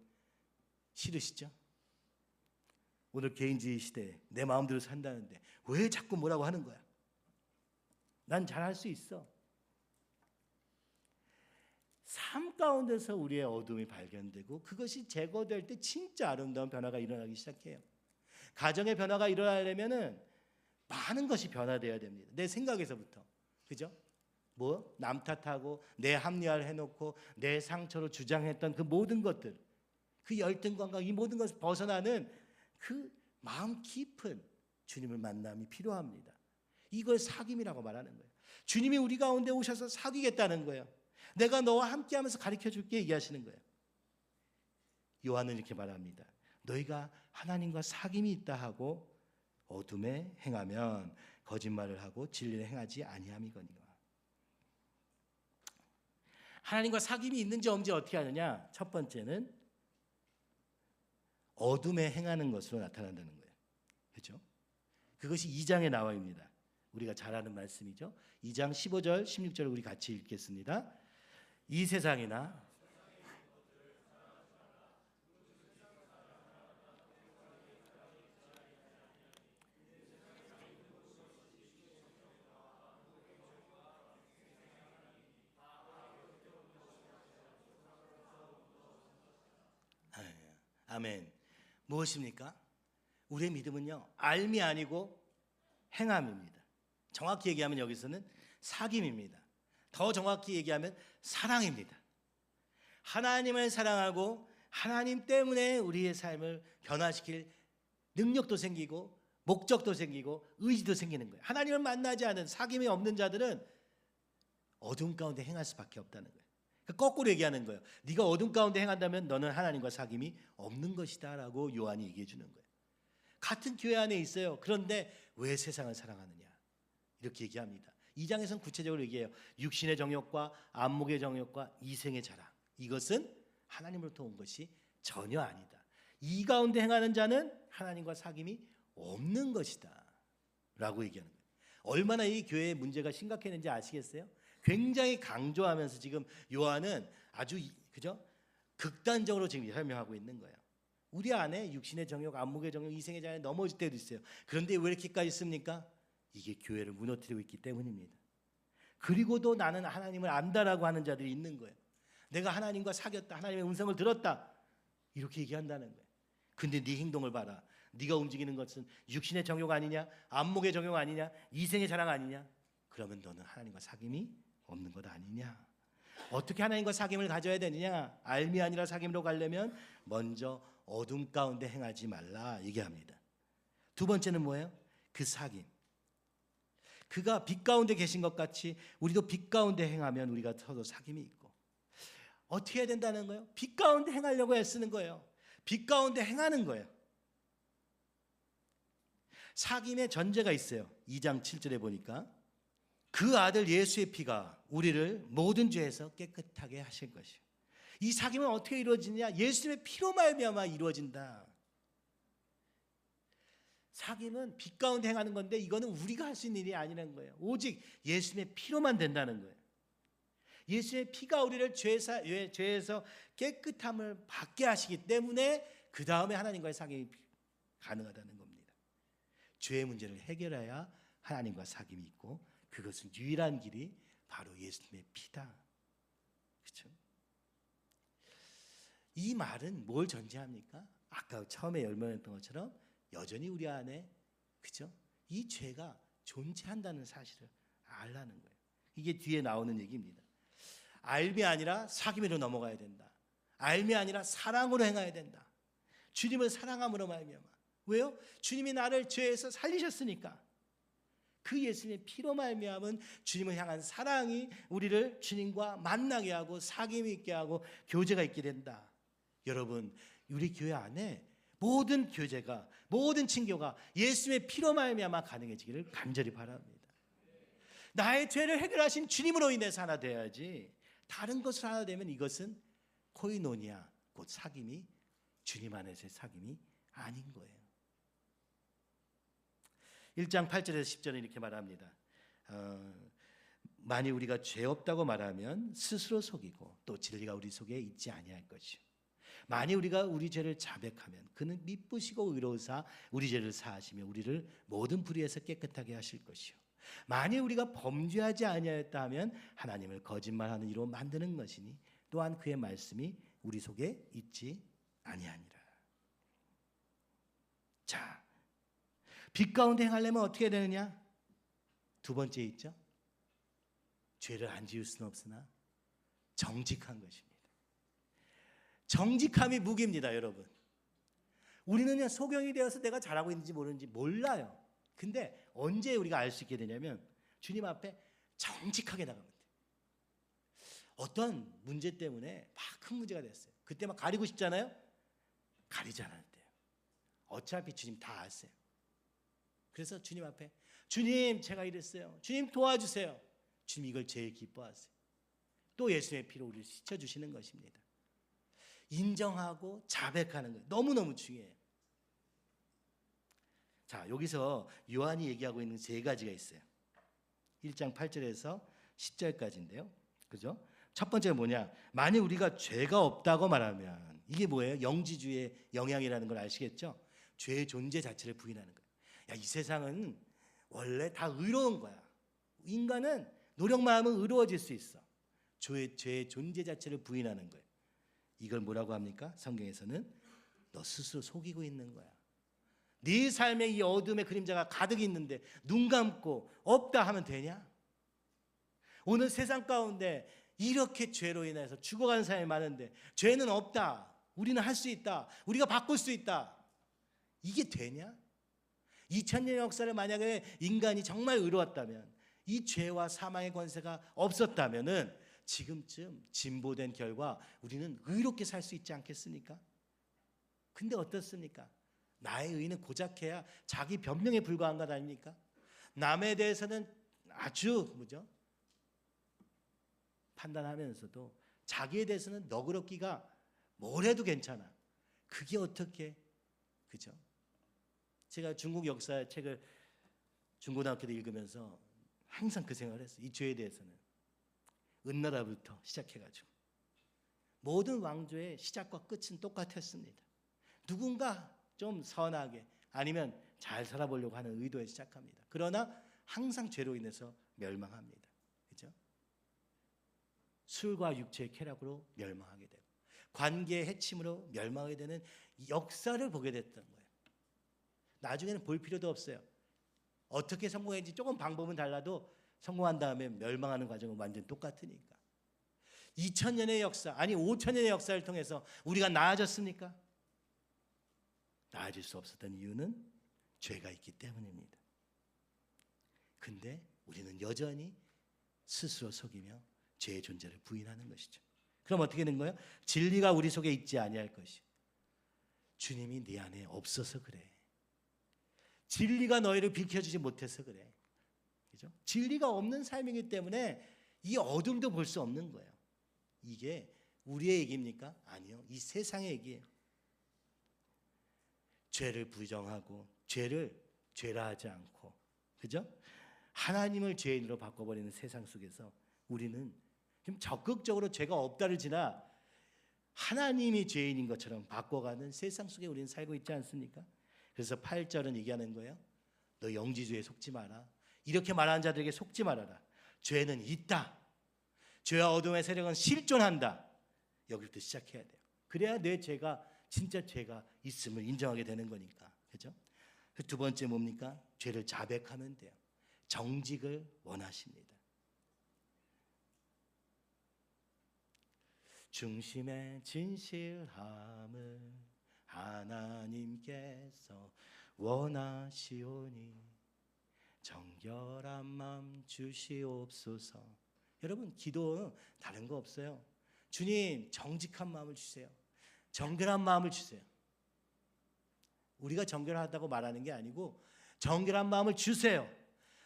Speaker 1: 싫으시죠? 오늘 개인주의 시대에 내 마음대로 산다는데 왜 자꾸 뭐라고 하는 거야? 난 잘할 수 있어. 삶 가운데서 우리의 어둠이 발견되고 그것이 제거될 때 진짜 아름다운 변화가 일어나기 시작해요. 가정의 변화가 일어나려면은 많은 것이 변화되어야 됩니다. 내 생각에서부터. 그죠? 뭐 남 탓하고 내 합리화를 해놓고 내 상처로 주장했던 그 모든 것들, 그 열등감과 이 모든 것을 벗어나는 그 마음 깊은 주님을 만남이 필요합니다. 이걸 사귐이라고 말하는 거예요. 주님이 우리 가운데 오셔서 사귀겠다는 거예요. 내가 너와 함께하면서 가르쳐줄게 얘기하시는 거예요. 요한은 이렇게 말합니다. 너희가 하나님과 사귐이 있다 하고 어둠에 행하면 거짓말을 하고 진리를 행하지 아니함이거니와. 하나님과 사귐이 있는지 없는지 어떻게 하느냐? 첫 번째는 어둠에 행하는 것으로 나타난다는 거예요. 그렇죠? 그것이 2장에 나와 있습니다. 우리가 잘 아는 말씀이죠. 2장 15절 16절 우리 같이 읽겠습니다. 이 세상이나 아멘. 무엇입니까? 우리의 믿음은요 알미 아니고 행함입니다. 정확히 얘기하면 여기서는 사귐입니다. 더 정확히 얘기하면 사랑입니다. 하나님을 사랑하고 하나님 때문에 우리의 삶을 변화시킬 능력도 생기고 목적도 생기고 의지도 생기는 거예요. 하나님을 만나지 않은 사귐이 없는 자들은 어둠 가운데 행할 수밖에 없다는 거예요. 거꾸로 얘기하는 거예요. 네가 어둠 가운데 행한다면 너는 하나님과 사귐이 없는 것이다 라고 요한이 얘기해 주는 거예요. 같은 교회 안에 있어요. 그런데 왜 세상을 사랑하느냐 이렇게 얘기합니다. 2장에서는 구체적으로 얘기해요. 육신의 정욕과 안목의 정욕과 이생의 자랑, 이것은 하나님으로부터 온 것이 전혀 아니다. 이 가운데 행하는 자는 하나님과 사귐이 없는 것이다 라고 얘기하는 거예요. 얼마나 이 교회의 문제가 심각했는지 아시겠어요? 굉장히 강조하면서 지금 요한은 아주 그죠? 극단적으로 지금 설명하고 있는 거예요. 우리 안에 육신의 정욕, 안목의 정욕, 이생의 자랑에 넘어질 때도 있어요. 그런데 왜 이렇게까지 씁니까? 이게 교회를 무너뜨리고 있기 때문입니다. 그리고도 나는 하나님을 안다라고 하는 자들이 있는 거예요. 내가 하나님과 사귀었다, 하나님의 음성을 들었다 이렇게 얘기한다는 거예요. 근데 네 행동을 봐라. 네가 움직이는 것은 육신의 정욕 아니냐, 안목의 정욕 아니냐, 이생의 자랑 아니냐? 그러면 너는 하나님과 사귐이 없는 것 아니냐? 어떻게 하나님과 사귐을 가져야 되느냐? 알미 아니라 사귐으로 가려면 먼저 어둠 가운데 행하지 말라 얘기합니다. 두 번째는 뭐예요? 그 사귐. 그가 빛 가운데 계신 것 같이 우리도 빛 가운데 행하면 우리가 서로 사귐이 있고. 어떻게 해야 된다는 거예요? 빛 가운데 행하려고 애쓰는 거예요. 빛 가운데 행하는 거예요. 사귐의 전제가 있어요. 2장 7절에 보니까 그 아들 예수의 피가 우리를 모든 죄에서 깨끗하게 하실 것이요. 이 사귐은 어떻게 이루어지냐? 예수님의 피로 말미암아 이루어진다. 사귐은 빛 가운데 행하는 건데 이거는 우리가 할 수 있는 일이 아니라는 거예요. 오직 예수님의 피로만 된다는 거예요. 예수의 피가 우리를 죄에서 깨끗함을 받게 하시기 때문에 그 다음에 하나님과의 사귐이 가능하다는 겁니다. 죄의 문제를 해결해야 하나님과 사귐이 있고 그것은 유일한 길이 바로 예수님의 피다. 그렇죠? 이 말은 뭘 전제합니까? 아까 처음에 열명했던 것처럼 여전히 우리 안에 그죠? 이 죄가 존재한다는 사실을 알라는 거예요. 이게 뒤에 나오는 얘기입니다. 알미 아니라 사귐으로 넘어가야 된다. 알미 아니라 사랑으로 행해야 된다. 주님을 사랑함으로 말미암아. 왜요? 주님이 나를 죄에서 살리셨으니까. 그 예수님의 피로 말미암은 주님을 향한 사랑이 우리를 주님과 만나게 하고 사귐이 있게 하고 교제가 있게 된다. 여러분, 우리 교회 안에 모든 교제가 모든 친교가 예수님의 피로 말미암아 가능해지기를 간절히 바랍니다. 나의 죄를 해결하신 주님으로 인해서 하나 돼야지 다른 것을 하나 되면 이것은 코이노니아 곧 사귐이 주님 안에서의 사귐이 아닌 거예요. 1장 8절에서 10절에 이렇게 말합니다. 만일 우리가 죄 없다고 말하면 스스로 속이고 또 진리가 우리 속에 있지 아니할 것이요. 만일 우리가 우리 죄를 자백하면 그는 미쁘시고 의로우사 우리 죄를 사하시며 우리를 모든 불의에서 깨끗하게 하실 것이요. 만일 우리가 범죄하지 아니하였다 하면 하나님을 거짓말하는 이로 만드는 것이니 또한 그의 말씀이 우리 속에 있지 아니하니라. 자, 빛 가운데 행하려면 어떻게 되느냐? 두 번째 있죠. 죄를 안 지을 수는 없으나 정직한 것입니다. 정직함이 무기입니다, 여러분. 우리는 그냥 소경이 되어서 내가 잘하고 있는지 모르는지 몰라요. 근데 언제 우리가 알 수 있게 되냐면 주님 앞에 정직하게 나가면 돼요. 어떤 문제 때문에 막 큰 문제가 됐어요. 그때 막 가리고 싶잖아요. 가리지 않아도 돼요. 어차피 주님 다 아세요. 그래서 주님 앞에 주님 제가 이랬어요. 주님 도와주세요. 주님 이걸 제일 기뻐하세요. 또 예수의 피로 우리를 씻어주시는 것입니다. 인정하고 자백하는 것 너무너무 중요해요. 자, 여기서 요한이 얘기하고 있는 세 가지가 있어요. 1장 8절에서 10절까지인데요. 그죠? 첫 번째가 뭐냐? 만일 우리가 죄가 없다고 말하면 이게 뭐예요? 영지주의 영향이라는 걸 아시겠죠? 죄의 존재 자체를 부인하는 거예요. 야, 이 세상은 원래 다 의로운 거야. 인간은 노력만 하면 의로워질 수 있어. 죄의 존재 자체를 부인하는 거예요. 이걸 뭐라고 합니까? 성경에서는 너 스스로 속이고 있는 거야. 네 삶에 이 어둠의 그림자가 가득 있는데 눈 감고 없다 하면 되냐? 오늘 세상 가운데 이렇게 죄로 인해서 죽어가는 사람이 많은데 죄는 없다. 우리는 할 수 있다. 우리가 바꿀 수 있다. 이게 되냐? 2000년 역사를 만약에 인간이 정말 의로웠다면 이 죄와 사망의 권세가 없었다면은 지금쯤 진보된 결과 우리는 의롭게 살 수 있지 않겠습니까? 근데 어떻습니까? 나의 의는 고작해야 자기 변명에 불과한 것 아닙니까? 남에 대해서는 아주 뭐죠? 판단하면서도 자기에 대해서는 너그럽기가 뭘 해도 괜찮아. 그게 어떻게? 그죠? 제가 중국 역사 책을 중고등학교 때 읽으면서 항상 그 생각을 했어요. 이 죄에 대해서는 은나라부터 시작해가지고 모든 왕조의 시작과 끝은 똑같았습니다. 누군가 좀 선하게 아니면 잘 살아보려고 하는 의도에 시작합니다. 그러나 항상 죄로 인해서 멸망합니다. 그렇죠? 술과 육체의 쾌락으로 멸망하게 되고 관계의 해침으로 멸망하게 되는 역사를 보게 됐던 거예요. 나중에는 볼 필요도 없어요. 어떻게 성공했는지 조금 방법은 달라도 성공한 다음에 멸망하는 과정은 완전 똑같으니까. 2000년의 역사, 아니 5000년의 역사를 통해서 우리가 나아졌습니까? 나아질 수 없었던 이유는 죄가 있기 때문입니다. 근데 우리는 여전히 스스로 속이며 죄의 존재를 부인하는 것이죠. 그럼 어떻게 된 거예요? 진리가 우리 속에 있지 아니할 것이. 주님이 네 안에 없어서 그래. 진리가 너희를 비켜주지 못해서 그래. 그죠? 진리가 없는 삶이기 때문에 이 어둠도 볼 수 없는 거예요. 이게 우리의 얘기입니까? 아니요. 이 세상의 얘기예요. 죄를 부정하고 죄를 죄라 하지 않고, 그죠? 하나님을 죄인으로 바꿔버리는 세상 속에서 우리는 좀 적극적으로 죄가 없다를 지나 하나님이 죄인인 것처럼 바꿔가는 세상 속에 우리는 살고 있지 않습니까? 그래서 8절은 얘기하는 거예요. 너 영지주의에 속지 마라. 이렇게 말하는 자들에게 속지 말아라. 죄는 있다. 죄와 어둠의 세력은 실존한다. 여기부터 시작해야 돼요. 그래야 내 죄가 진짜 죄가 있음을 인정하게 되는 거니까. 그죠? 그 두 번째 뭡니까? 죄를 자백하면 돼요. 정직을 원하십니다. 중심의 진실함을 하나님께서 원하시오니 정결한 마음 주시옵소서. 여러분, 기도는 다른 거 없어요. 주님, 정직한 마음을 주세요. 정결한 마음을 주세요. 우리가 정결하다고 말하는 게 아니고 정결한 마음을 주세요.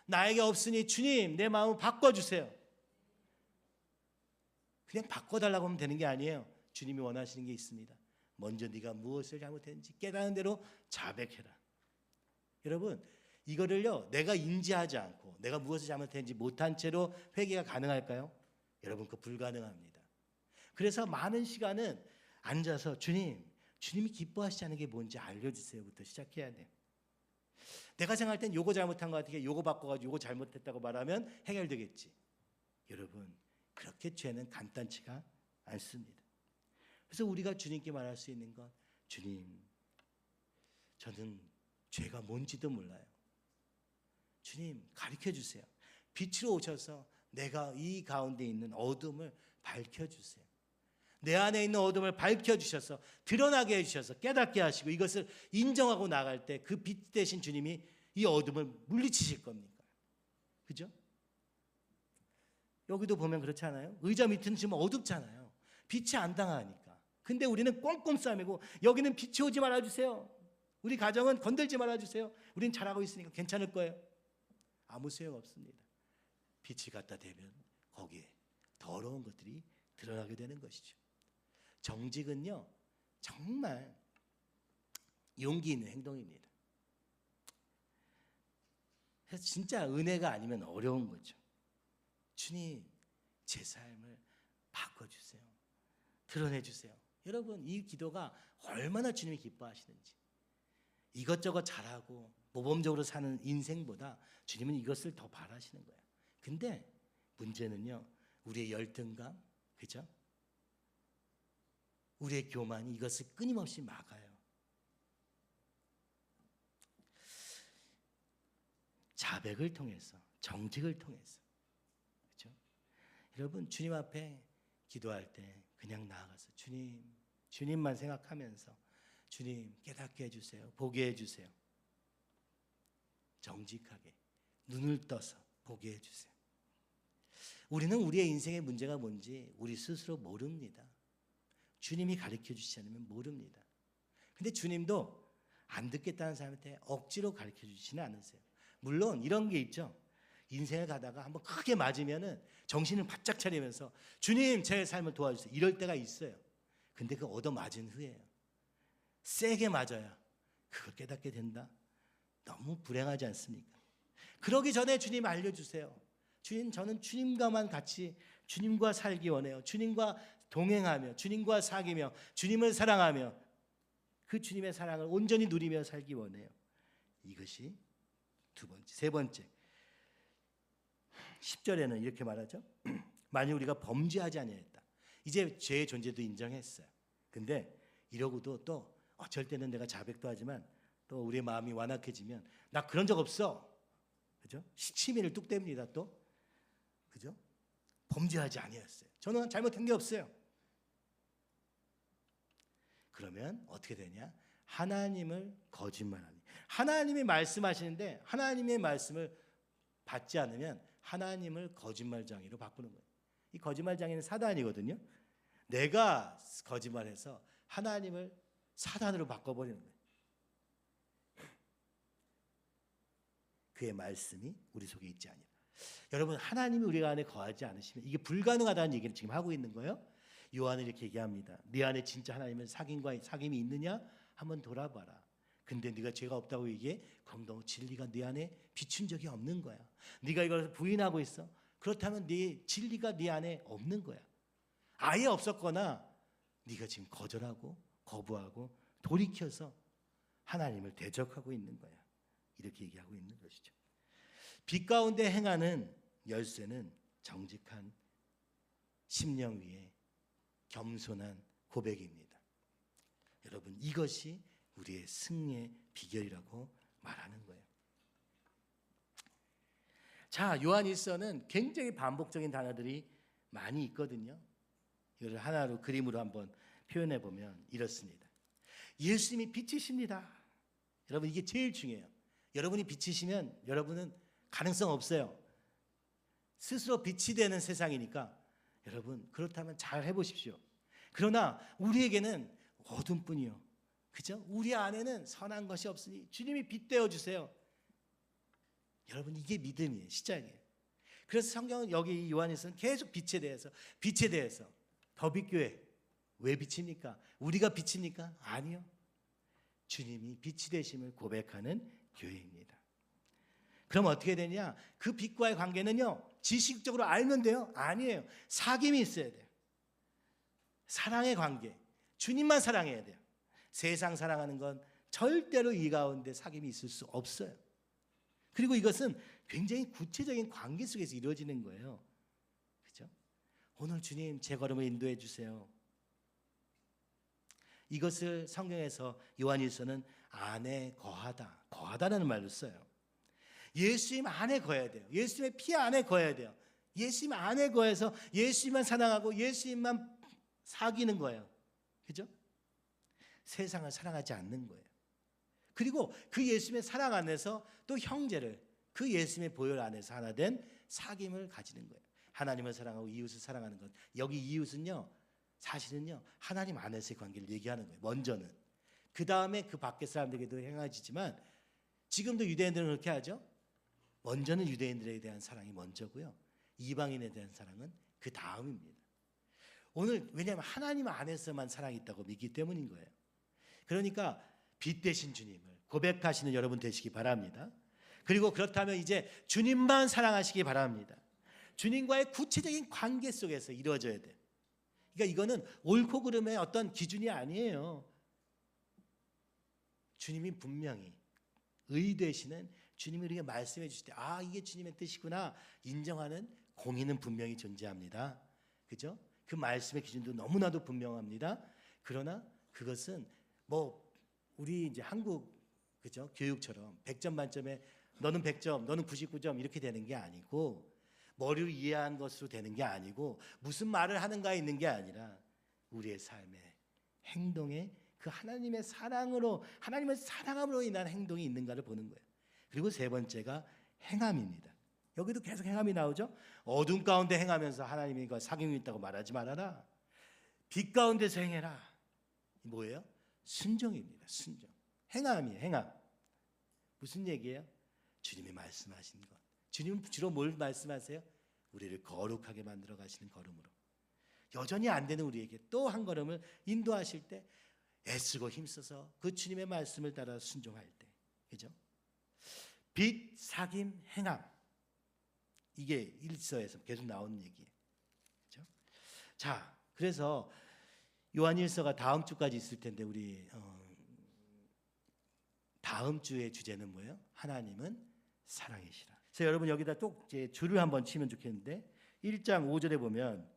Speaker 1: 나에게 없으니 주님, 내 마음을 바꿔주세요. 그냥 바꿔달라고 하면 되는 게 아니에요. 주님이 원하시는 게 있습니다. 먼저 네가 무엇을 잘못했는지 깨닫는 대로 자백해라. 여러분, 이거를요, 내가 인지하지 않고 내가 무엇을 잘못했는지 못한 채로 회개가 가능할까요? 여러분, 그거 불가능합니다. 그래서 많은 시간은 앉아서 주님이 기뻐하시지 않는 게 뭔지 알려주세요부터 시작해야 돼요. 내가 생각할 땐 요거 잘못한 것 같으니까 요거 바꿔가지고 요거 잘못했다고 말하면 해결되겠지. 여러분, 그렇게 죄는 간단치가 않습니다. 그래서 우리가 주님께 말할 수 있는 건, 주님, 저는 죄가 뭔지도 몰라요. 주님, 가르쳐 주세요. 빛으로 오셔서 내가 이 가운데 있는 어둠을 밝혀주세요. 내 안에 있는 어둠을 밝혀주셔서 드러나게 해주셔서 깨닫게 하시고 이것을 인정하고 나갈 때 그 빛 대신 주님이 이 어둠을 물리치실 겁니까? 그죠? 여기도 보면 그렇지 않아요? 의자 밑은 지금 어둡잖아요. 빛이 안 당하니까. 근데 우리는 꼼꼼 싸매고 여기는 빛이 오지 말아주세요. 우리 가정은 건들지 말아주세요. 우리는 잘하고 있으니까 괜찮을 거예요. 아무 소용 없습니다. 빛이 갖다 대면 거기에 더러운 것들이 드러나게 되는 것이죠. 정직은요, 정말 용기 있는 행동입니다. 그래서 진짜 은혜가 아니면 어려운 거죠. 주님, 제 삶을 바꿔주세요. 드러내주세요. 여러분, 이 기도가 얼마나 주님이 기뻐하시는지. 이것저것 잘하고 모범적으로 사는 인생보다 주님은 이것을 더 바라시는 거예요. 근데 문제는요, 우리의 열등감, 그죠? 우리의 교만이 이것을 끊임없이 막아요. 자백을 통해서, 정직을 통해서, 그렇죠? 여러분, 주님 앞에 기도할 때 그냥 나아가서 주님만 생각하면서 주님 깨닫게 해주세요. 보게 해주세요. 정직하게 눈을 떠서 보게 해주세요. 우리는 우리의 인생의 문제가 뭔지 우리 스스로 모릅니다. 주님이 가르쳐 주시지 않으면 모릅니다. 근데 주님도 안 듣겠다는 사람한테 억지로 가르쳐 주시지는 않으세요. 물론 이런 게 있죠. 인생을 가다가 한번 크게 맞으면은 정신을 바짝 차리면서 주님, 제 삶을 도와주세요. 이럴 때가 있어요. 근데 그 얻어맞은 후에요, 세게 맞아야 그걸 깨닫게 된다. 너무 불행하지 않습니까? 그러기 전에 주님 알려주세요. 주님, 저는 주님과만 같이 주님과 살기 원해요. 주님과 동행하며 주님과 사귀며 주님을 사랑하며 그 주님의 사랑을 온전히 누리며 살기 원해요. 이것이 두 번째. 세 번째, 10절에는 이렇게 말하죠. 만일 우리가 범죄하지 아니했다. 이제 죄의 존재도 인정했어요. 근데 이러고도 또 어쩔 때는 내가 자백도 하지만 또 우리의 마음이 완악해지면 나 그런 적 없어. 그죠? 시치미를 뚝 뗍니다. 또 그죠? 범죄하지 아니었어요. 저는 잘못한 게 없어요. 그러면 어떻게 되냐? 하나님을 거짓말하니. 하나님이 말씀하시는데 하나님의 말씀을 받지 않으면 하나님을 거짓말장애로 바꾸는 거예요. 이 거짓말장애는 사단이거든요. 내가 거짓말해서 하나님을 사단으로 바꿔버리는 거예요. 그의 말씀이 우리 속에 있지 아니라. 여러분, 하나님이 우리 안에 거하지 않으시면 이게 불가능하다는 얘기를 지금 하고 있는 거예요. 요한은 이렇게 얘기합니다. 네 안에 진짜 하나님은 사귐이 있느냐? 한번 돌아봐라. 근데 네가 죄가 없다고 얘기해? 그럼 너 진리가 네 안에 비춘 적이 없는 거야. 네가 이걸 부인하고 있어? 그렇다면 네 진리가 네 안에 없는 거야. 아예 없었거나 네가 지금 거절하고 거부하고 돌이켜서 하나님을 대적하고 있는 거야. 이렇게 얘기하고 있는 것이죠. 빛 가운데 행하는 열쇠는 정직한 심령 위에 겸손한 고백입니다. 여러분, 이것이 우리의 승리의 비결이라고 말하는 거예요. 자, 요한일서는 굉장히 반복적인 단어들이 많이 있거든요. 이걸 하나로 그림으로 한번 표현해 보면 이렇습니다. 예수님이 빛이십니다. 여러분, 이게 제일 중요해요. 여러분이 빛이시면 여러분은 가능성 없어요. 스스로 빛이 되는 세상이니까 여러분, 그렇다면 잘 해보십시오. 그러나 우리에게는 어둠뿐이요. 그죠? 우리 안에는 선한 것이 없으니 주님이 빛 되어 주세요. 여러분, 이게 믿음이에요. 시작이에요. 그래서 성경은 여기 요한에서는 계속 빛에 대해서 더빛교회 왜 빛입니까? 우리가 빛입니까? 아니요. 주님이 빛이 되심을 고백하는 교회입니다. 그럼 어떻게 되냐? 그 빛과의 관계는요, 지식적으로 알면 돼요? 아니에요. 사귐이 있어야 돼요. 사랑의 관계. 주님만 사랑해야 돼요. 세상 사랑하는 건 절대로 이 가운데 사귐이 있을 수 없어요. 그리고 이것은 굉장히 구체적인 관계 속에서 이루어지는 거예요. 그렇죠? 오늘 주님 제 걸음을 인도해 주세요. 이것을 성경에서 요한일서는 안에 거하다라는 말로 써요. 예수님 안에 거해야 돼요. 예수님의 피 안에 거해야 돼요. 예수님 안에 거해서 예수님만 사랑하고 예수님만 사귀는 거예요. 그죠? 세상을 사랑하지 않는 거예요. 그리고 그 예수님의 사랑 안에서 또 형제를 그 예수님의 보혈 안에서 하나 된 사귐을 가지는 거예요. 하나님을 사랑하고 이웃을 사랑하는 것. 여기 이웃은요, 사실은요, 하나님 안에서의 관계를 얘기하는 거예요. 먼저는. 그 다음에 그 밖의 사람들에게도 행해지지만 지금도 유대인들은 그렇게 하죠. 먼저는 유대인들에 대한 사랑이 먼저고요. 이방인에 대한 사랑은 그 다음입니다. 오늘 왜냐하면 하나님 안에서만 사랑이 있다고 믿기 때문인 거예요. 그러니까 빛 되신 주님을 고백하시는 여러분 되시기 바랍니다. 그리고 그렇다면 이제 주님만 사랑하시기 바랍니다. 주님과의 구체적인 관계 속에서 이루어져야 돼요. 그러니까 이거는 옳고 그름의 어떤 기준이 아니에요. 주님이 분명히 의되시는 주님이 우리에게 말씀해 주실 때, 아, 이게 주님의 뜻이구나 인정하는 공의는 분명히 존재합니다. 그죠? 그 말씀의 기준도 너무나도 분명합니다. 그러나 그것은 뭐 우리 이제 한국 그죠? 교육처럼 100점 만점에 너는 100점, 너는 99점 이렇게 되는 게 아니고, 머리로 이해한 것으로 되는 게 아니고, 무슨 말을 하는가에 있는 게 아니라 우리의 삶의 행동에 그 하나님의 사랑으로, 하나님을 사랑함으로 인한 행동이 있는가를 보는 거예요. 그리고 세 번째가 행함입니다. 여기도 계속 행함이 나오죠. 어둠 가운데 행하면서 하나님과 사귐이 있다고 말하지 말아라. 빛 가운데서 행해라. 뭐예요? 순종입니다. 순종. 행함이에요. 행함. 무슨 얘기예요? 주님이 말씀하신 것. 주님은 주로 뭘 말씀하세요? 우리를 거룩하게 만들어 가시는 걸음으로. 여전히 안 되는 우리에게 또 한 걸음을 인도하실 때 애쓰고 힘써서 그 주님의 말씀을 따라 순종할 때. 그죠? 빛, 사귐, 행함. 이게 일서에서 계속 나오는 얘기예요. 그죠? 자, 그래서 요한일서가 다음 주까지 있을 텐데 우리 다음 주의 주제는 뭐예요? 하나님은 사랑이시라. 그래서 여러분 여기다 또 이제 줄을 한번 치면 좋겠는데 1장 5절에 보면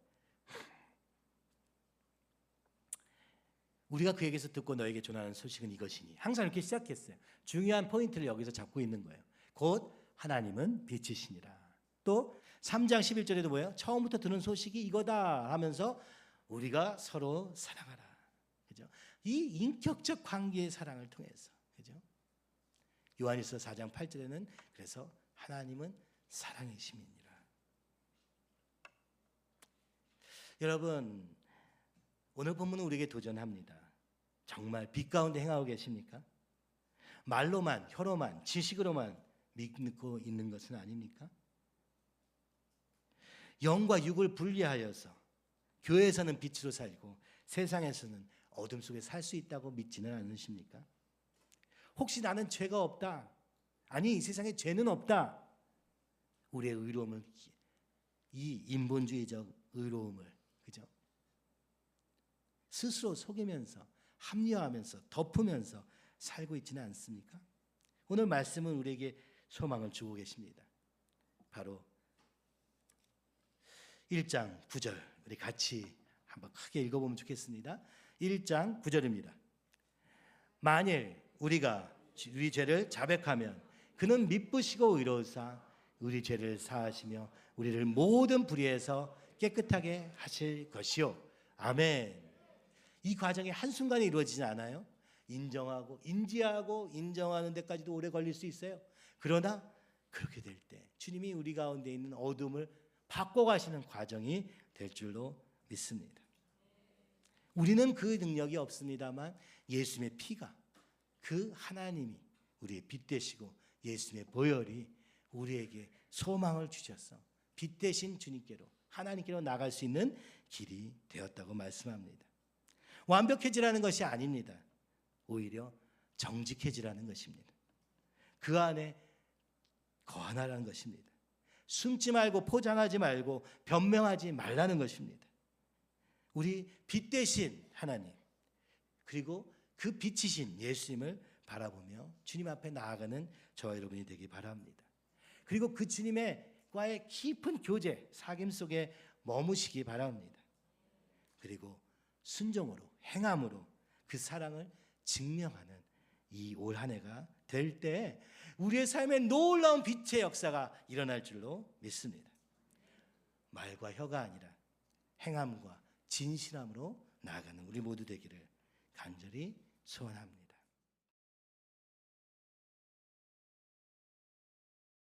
Speaker 1: 우리가 그에게서 듣고 너에게 전하는 소식은 이것이니, 항상 이렇게 시작했어요. 중요한 포인트를 여기서 잡고 있는 거예요. 곧 하나님은 빛이시니라. 또 3장 11절에도 뭐예요? 처음부터 들은 소식이 이거다 하면서 우리가 서로 사랑하라. 그죠? 이 인격적 관계의 사랑을 통해서. 그죠? 요한일서 4장 8절에는 그래서 하나님은 사랑이심이니라. 여러분, 오늘 본문은 우리에게 도전합니다. 정말 빛 가운데 행하고 계십니까? 말로만, 혀로만, 지식으로만 믿고 있는 것은 아닙니까? 영과 육을 분리하여서 교회에서는 빛으로 살고 세상에서는 어둠 속에 살 수 있다고 믿지는 않으십니까? 혹시 나는 죄가 없다. 아니, 이 세상에 죄는 없다. 우리의 의로움을, 이 인본주의적 의로움을, 그죠? 스스로 속이면서 합리화하면서 덮으면서 살고 있지는 않습니까? 오늘 말씀은 우리에게 소망을 주고 계십니다. 바로 1장 9절 우리 같이 한번 크게 읽어보면 좋겠습니다. 1장 9절입니다. 만일 우리가 우리 죄를 자백하면 그는 미쁘시고 의로우사 우리 죄를 사하시며 우리를 모든 불의에서 깨끗하게 하실 것이요. 아멘. 이 과정이 한순간에 이루어지지 않아요. 인정하고 인지하고 인정하는 데까지도 오래 걸릴 수 있어요. 그러나 그렇게 될 때 주님이 우리 가운데 있는 어둠을 바꿔가시는 과정이 될 줄로 믿습니다. 우리는 그 능력이 없습니다만 예수님의 피가, 그 하나님이 우리의 빛 되시고 예수님의 보혈이 우리에게 소망을 주셔서 빛 되신 주님께로, 하나님께로 나갈 수 있는 길이 되었다고 말씀합니다. 완벽해지라는 것이 아닙니다. 오히려 정직해지라는 것입니다. 그 안에 거하라는 것입니다. 숨지 말고 포장하지 말고 변명하지 말라는 것입니다. 우리 빛 되신 하나님, 그리고 그 빛이신 예수님을 바라보며 주님 앞에 나아가는 저와 여러분이 되기 바랍니다. 그리고 그 주님과의 깊은 교제, 사귐 속에 머무시기 바랍니다. 그리고 순종으로, 행함으로 그 사랑을 증명하는 이 올 한 해가 될 때 우리의 삶에 놀라운 빛의 역사가 일어날 줄로 믿습니다. 말과 혀가 아니라 행함과 진실함으로 나아가는 우리 모두 되기를 간절히 소원합니다.